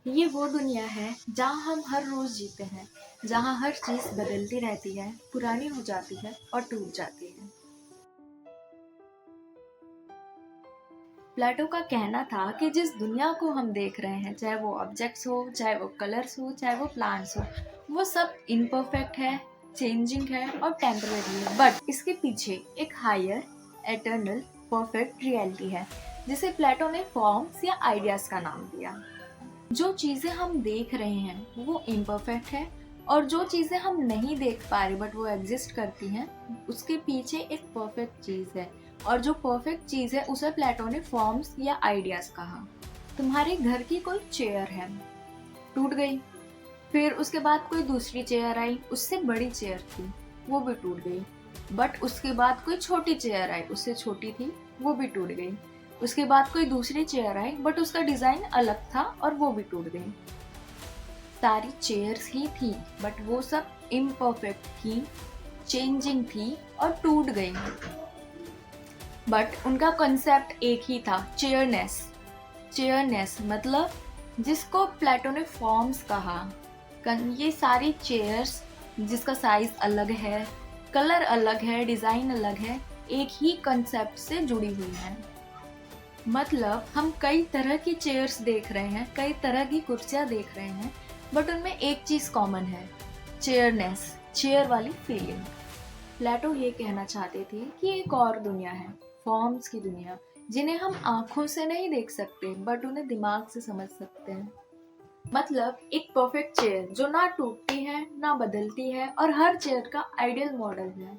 ये वो दुनिया है जहाँ हम हर रोज जीते हैं, जहाँ हर चीज बदलती रहती है, पुरानी हो जाती है और टूट जाती है। प्लेटो का कहना था कि जिस दुनिया को हम देख रहे हैं, चाहे वो ऑब्जेक्ट्स हो, चाहे वो कलर्स हो, चाहे वो प्लांट्स हो, वो सब इम्परफेक्ट है, चेंजिंग है और टेम्पररी है। बट इसके पीछे एक हायर, एटर्नल, परफेक्ट रियलिटी है, जिसे प्लेटो ने फॉर्म्स या आइडियाज का नाम दिया। जो चीज़ें हम देख रहे हैं वो इम्परफेक्ट है, और जो चीज़ें हम नहीं देख पा रहे बट वो एग्जिस्ट करती हैं, उसके पीछे एक परफेक्ट चीज़ है। और जो परफेक्ट चीज़ है उसे प्लेटो ने फॉर्म्स या आइडियाज कहा। तुम्हारे घर की कोई चेयर है, टूट गई। फिर उसके बाद कोई दूसरी चेयर आई, उससे बड़ी चेयर थी, वो भी टूट गई। बट उसके बाद कोई छोटी चेयर आई, उससे छोटी थी, वो भी टूट गई। उसके बाद कोई दूसरी चेयर आई बट उसका डिजाइन अलग था और वो भी टूट गई। सारी चेयर्स ही थी बट वो सब इम्परफेक्ट थी, चेंजिंग थी और टूट गई। बट उनका कॉन्सेप्ट एक ही था, चेयरनेस। चेयरनेस मतलब जिसको प्लेटो ने फॉर्म्स कहा। ये सारी चेयर्स जिसका साइज अलग है, कलर अलग है, डिजाइन अलग है, एक ही कंसेप्ट से जुड़ी हुई है। मतलब हम कई तरह की चेयर्स देख रहे हैं, कई तरह की कुर्सियां देख रहे हैं, बट उनमें एक चीज कॉमन है, चेयरनेस, चेयर वाली फीलिंग। प्लेटो ये कहना चाहते थे कि एक और दुनिया है, फॉर्म्स की दुनिया, जिन्हें हम आंखों से नहीं देख सकते बट उन्हें दिमाग से समझ सकते हैं। मतलब एक परफेक्ट चेयर जो ना टूटती है ना बदलती है और हर चेयर का आइडियल मॉडल है।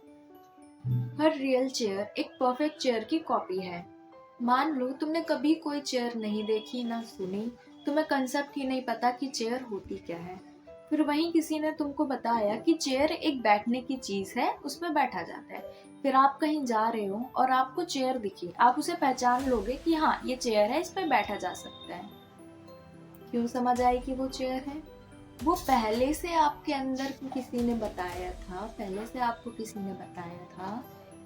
हर रियल चेयर एक परफेक्ट चेयर की कॉपी है। मान लो तुमने कभी कोई चेयर नहीं देखी ना सुनी, तुम्हें कंसेप्ट ही नहीं पता कि चेयर होती क्या है। फिर वहीं किसी ने तुमको बताया कि चेयर एक बैठने की चीज है, उसमें बैठा जाता है। फिर आप कहीं जा रहे हो और आपको चेयर दिखी, आप उसे पहचान लोगे कि हाँ ये चेयर है, इस पर बैठा जा सकता है। क्यों समझ आई कि वो चेयर है? वो पहले से आपके अंदर किसी ने बताया था, पहले से आपको किसी ने बताया था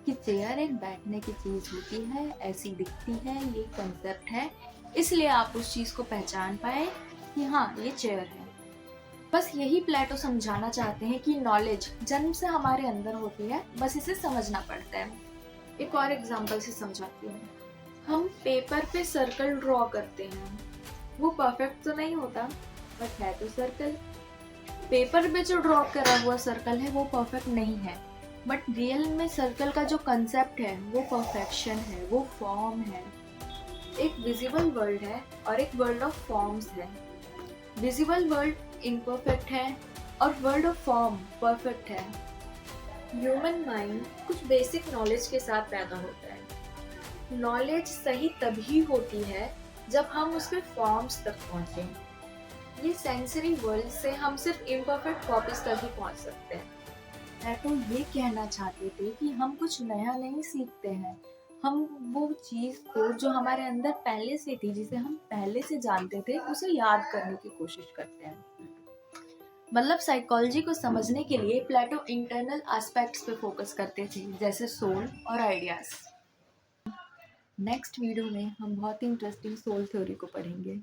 कि चेयर एक बैठने की चीज होती है, ऐसी दिखती है, ये कंसेप्ट है, इसलिए आप उस चीज को पहचान पाए कि हाँ ये चेयर है। बस यही प्लेटो समझाना चाहते हैं कि नॉलेज जन्म से हमारे अंदर होती है, बस इसे समझना पड़ता है। एक और एग्जांपल से समझाती हूँ। हम पेपर पे सर्कल ड्रॉ करते हैं, वो परफेक्ट तो नहीं होता बट है तो सर्कल। पेपर पे जो ड्रॉ करा हुआ सर्कल है वो परफेक्ट नहीं है, बट रियल में सर्कल का जो कंसेप्ट है वो परफेक्शन है, वो फॉर्म है। एक विजिबल वर्ल्ड है और एक वर्ल्ड ऑफ फॉर्म्स है। विजिबल वर्ल्ड इम्परफेक्ट है और वर्ल्ड ऑफ फॉर्म परफेक्ट है। ह्यूमन माइंड कुछ बेसिक नॉलेज के साथ पैदा होता है। नॉलेज सही तभी होती है जब हम उसके फॉर्म्स तक पहुंचे। ये सेंसरी वर्ल्ड से हम सिर्फ इम्परफेक्ट कॉपीज तक ही पहुंच सकते हैं। प्लेटो ये कहना चाहते थे कि हम कुछ नया नहीं सीखते हैं, हम वो चीज को जो हमारे अंदर पहले से थी, जिसे हम पहले से जानते थे, उसे याद करने की कोशिश करते हैं। मतलब साइकोलॉजी को समझने के लिए प्लेटो इंटरनल एस्पेक्ट्स पे फोकस करते थे, जैसे सोल और आइडियाज। नेक्स्ट वीडियो में हम बहुत ही इंटरेस्टिंग सोल थ्योरी को पढ़ेंगे।